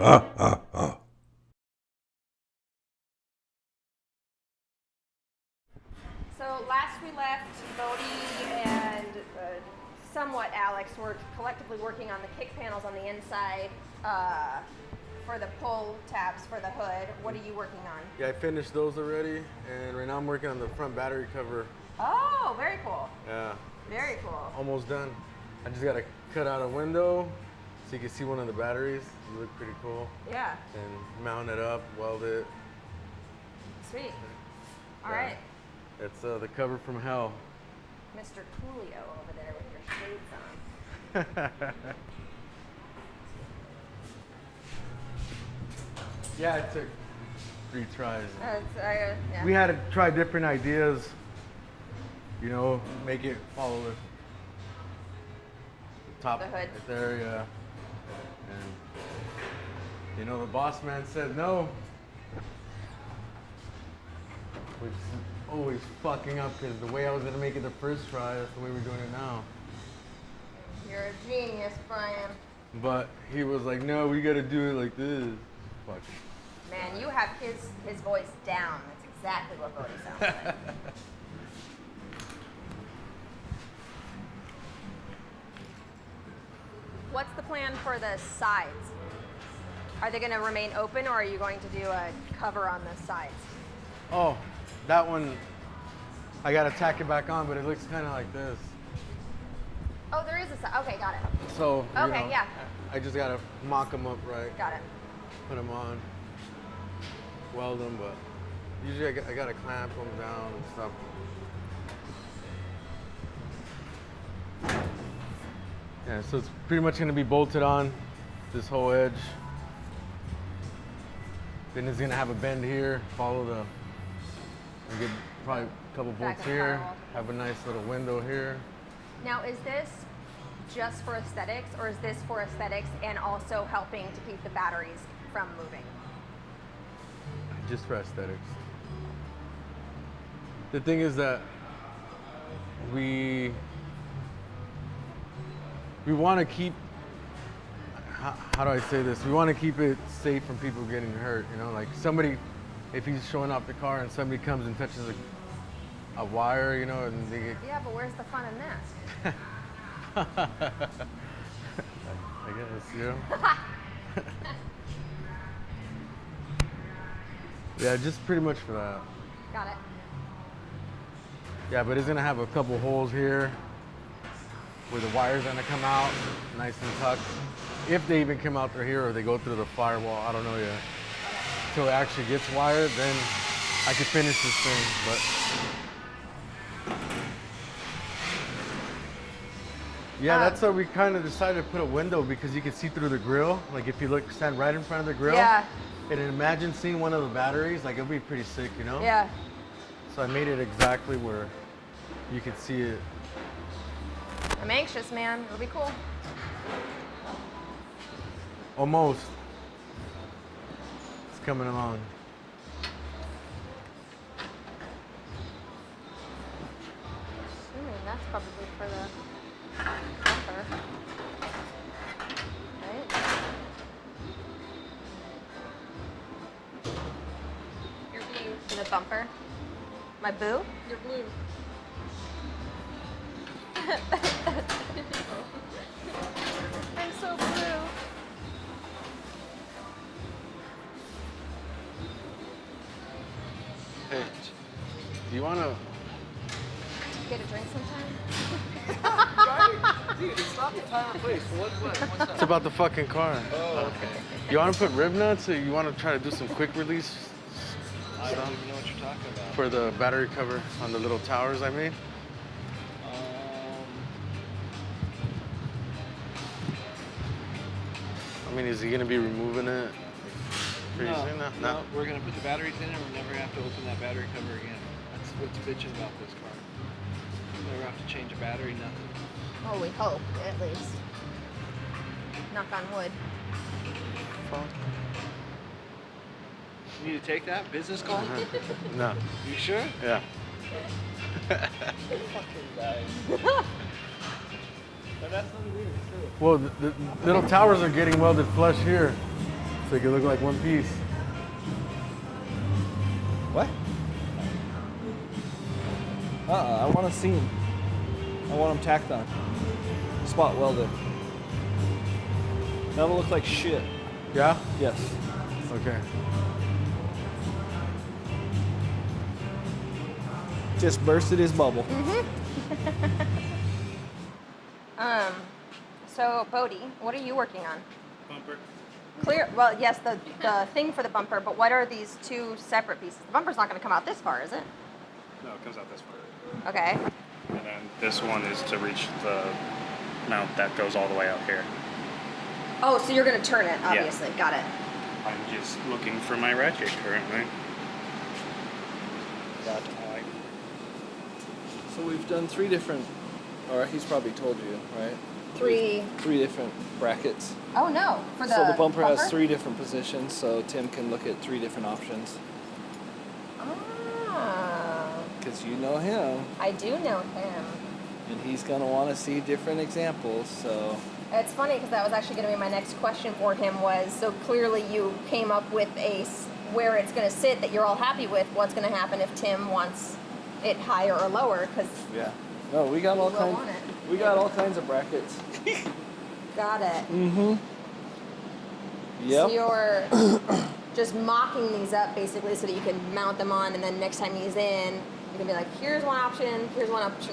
So last we left, Bodie and somewhat Alex were collectively working on the kick panels on the inside for the pull tabs for the hood. What are you working on? Yeah, I finished those already, and right now I'm working on the front battery cover. Oh, very cool. Yeah. Very cool. Almost done. I just gotta cut out a window so you can see one of the batteries. They look pretty cool. Yeah. And mount it up, weld it. Sweet. All right. It's the cover from hell. Mr. Coolio over there with your shades on. Yeah, it took 3 tries. Yeah. We had to try different ideas, you know, make it follow the top The hood. right there, yeah. And, you know, the boss man said no. Which is always fucking up, because the way I was gonna make it the first try, that's the way we're doing it now. You're a genius, Brian. But he was like, no, we gotta do it like this. Fuck. Man, you have his voice down. That's exactly what Bodie sounds like. What's the plan for the sides? Are they going to remain open, or are you going to do a cover on the sides? Oh, that one, I gotta tack it back on, but it looks kind of like this. Oh, there is a side. Okay, got it. So, you Okay, know, yeah. I just gotta mock them up right. Got it. Put them on, weld them, but usually I gotta clamp them down and stuff. Yeah, so it's pretty much gonna be bolted on this whole edge. Then it's gonna have a bend here, follow the, and get probably a couple Back bolts of here, firewall. have a nice little window here. Now, is this just for aesthetics, or is this for aesthetics and also helping to keep the batteries from moving? Just for aesthetics. The thing is that we want to keep, how do I say this? We want to keep it safe from people getting hurt. You know, like somebody, if he's showing off the car and somebody comes and touches a wire, you know, and they get. Yeah, but where's the fun in that? I guess, you know. Yeah, just pretty much for that. Got it. Yeah, but it's gonna have a couple holes here where the wires are gonna come out nice and tucked. If they even come out through here or they go through the firewall, I don't know yet. Until it actually gets wired, then I could finish this thing, but. Yeah, that's why we kind of decided to put a window, because you can see through the grill. Like if you stand right in front of the grill. Yeah. And imagine seeing one of the batteries, like it'll be pretty sick, you know? Yeah. So I made it exactly where you could see it. I'm anxious, man. It'll be cool. Almost. It's coming along. Assuming that's probably for the bumper. Right? You're blue. For the bumper. My boo? You're blue. I'm so blue. Hey, do you want to? Get a drink sometime? Dude, it's not the time or place. What's It's up? about the fucking car. Oh, okay. You want to put rib nuts, or you want to try to do some quick release I don't even know what you're talking about. for the battery cover on the little towers I made? I mean, is he gonna be removing it pretty soon? No, we're gonna put the batteries in and we're never gonna have to open that battery cover again. That's what's bitching about this car. Never have to change a battery, nothing. Oh, we hope, at least. Knock on wood. Fuck. You need to take that business call? No. You sure? Yeah. Fucking guys. But that's not weird, too. Well, the little towers are getting welded flush here. So it can look like one piece. What? I want a seam. I want them tacked on. Spot welded. That'll look like shit. Yeah? Yes. Okay. Just bursted his bubble. So Bodie, what are you working on? Bumper. Clear. Well, yes, the thing for the bumper, but what are these two separate pieces? The bumper's not going to come out this far, is it? No, it comes out this far. Okay. And then this one is to reach the mount that goes all the way out here. Oh, so you're going to turn it, obviously. Got it. I'm just looking for my ratchet currently. But So we've done 3 different, or he's probably told you, right? 3. 3 different brackets. Oh no, for the So the bumper has 3 different positions, so Tim can look at 3 different options. Ah. Because you know him, I do know him. and he's going to want to see different examples, so... It's funny because that was actually going to be my next question for him was, so clearly you came up with where it's going to sit that you're all happy with. What's going to happen if Tim wants it higher or lower? Because Yeah. No, we got all kinds. We got all kinds of brackets. got it. Mm-hmm. Yep. So you're just mocking these up basically so that you can mount them on, and then next time he's in, you can be like, here's one option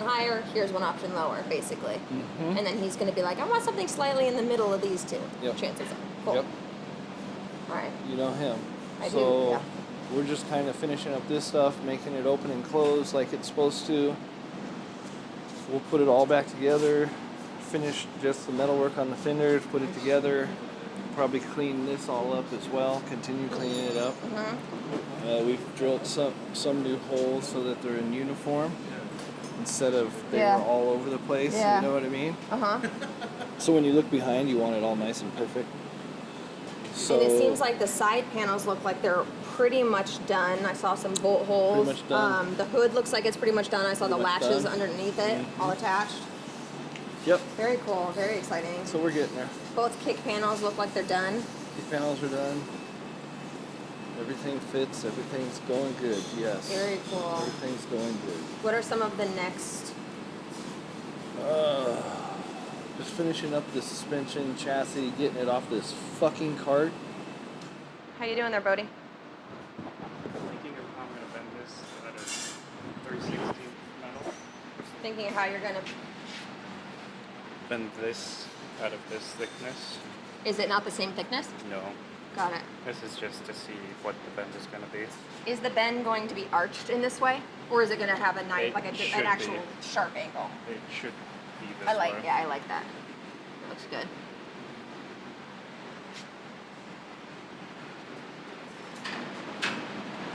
higher, here's one option lower, basically. Mm-hmm. And then he's going to be like, I want something slightly in the middle of these two. Yep. Chances are. Cool. Yep. All right. You know him. I do, So yeah. we're just kind of finishing up this stuff, making it open and close like it's supposed to. We'll put it all back together, finish just the metalwork on the fenders, put it together, probably clean this all up as well, continue cleaning it up. Mm-hmm. We've drilled some new holes so that they're in uniform instead of they Yeah. were all over the place. Yeah. You know what I mean? Uh-huh. So when you look behind, you want it all nice and perfect. So And it seems like the side panels look like they're pretty much done. I saw some bolt holes. Pretty much done. The hood looks like it's pretty much done. I saw the Pretty much latches done. underneath it, all attached. Yep. Very cool, very exciting. So we're getting there. Both kick panels look like they're done. These panels are done. Everything fits. Everything's going good. Yes. Very cool. Everything's going good. What are some of the next? Just finishing up the suspension chassis, getting it off this fucking cart. How you doing there, Bodie? thinking of how I'm going to bend this at a 3/16 metal. Thinking of how you're gonna. Bend this out of this thickness. Is it not the same thickness? No. Got it. This is just to see what the bend is going to be. Is the bend going to be arched in this way, or is it going to have a knife, It like should an actual be. sharp angle? It should be this I like that. It looks good.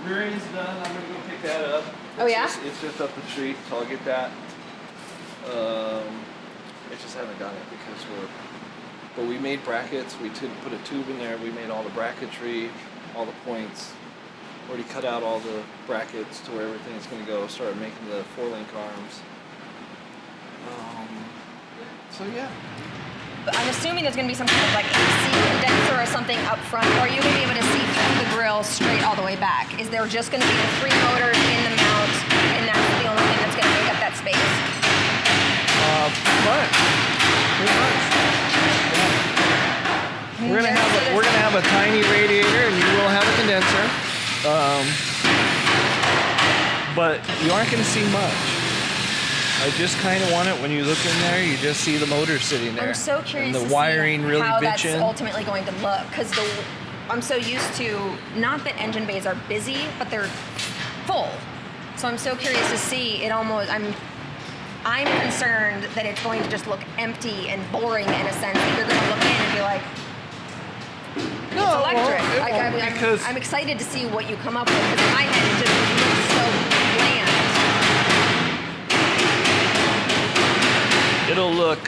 Rear end's done. I'm gonna go pick that up. Oh, yeah? It's just up the street, so I'll get that. I just haven't done it because but we made brackets. We put a tube in there. We made all the bracketry, all the points. Already cut out all the brackets to where everything's gonna go. Started making the 4-link arms. So yeah. But I'm assuming there's going to be some kind of like AC condenser or something up front, or are you going to be able to see through the grill straight all the way back? Is there just going to be the 3 motors in the mount, and that's the only thing that's going to make up that space? Pretty much. Yeah. We're gonna have a tiny radiator, and you will have a condenser. But you aren't gonna see much. I just kind of want it when you look in there, you just see the motor sitting there. I'm so curious and the to wiring see really how that's bitching. ultimately going to look, because I'm so used to, not that engine bays are busy, but they're full. So I'm so curious to see it almost, I'm concerned that it's going to just look empty and boring in a sense, that you're going to look in and be like, it's electric. It won't, because I'm excited to see what you come up with, because in my head it just looks so bland. it'll look,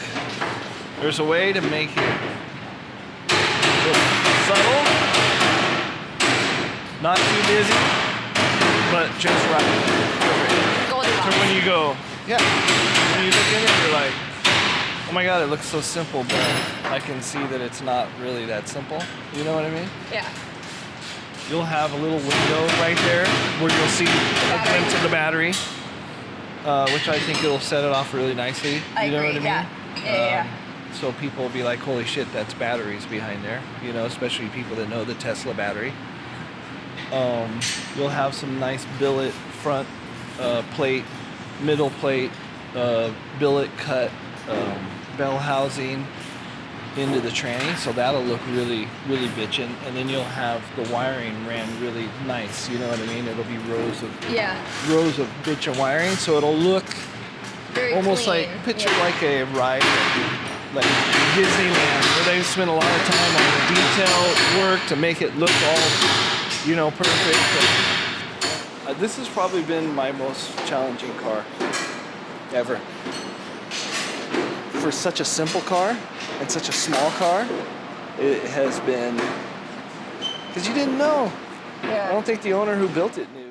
there's a way to make it look subtle, not too busy, but just right. Perfect. So Goldilocks. when you go, yeah, when you look in it, you're like, oh my god, it looks so simple, but I can see that it's not really that simple. You know what I mean? Yeah. You'll have a little window right there where you'll see a glimpse of the battery, which I think it'll set it off really nicely. I You know agree, what I mean? yeah. Yeah. So people will be like, holy shit, that's batteries behind there. You know, especially people that know the Tesla battery. You'll have some nice billet front plate, middle plate, billet cut bell housing into the tranny, so that'll look really, really bitchin'. And then you'll have the wiring ran really nice. You know what I mean? It'll be rows of bitchin' wiring, so it'll look Very almost clean. like picture like a ride like Disneyland, where they spend a lot of time on the detail work to make it look all, you know, perfect. This has probably been my most challenging car ever. For such a simple car and such a small car, it has been, because you didn't know. I Yeah. don't think the owner who built it knew.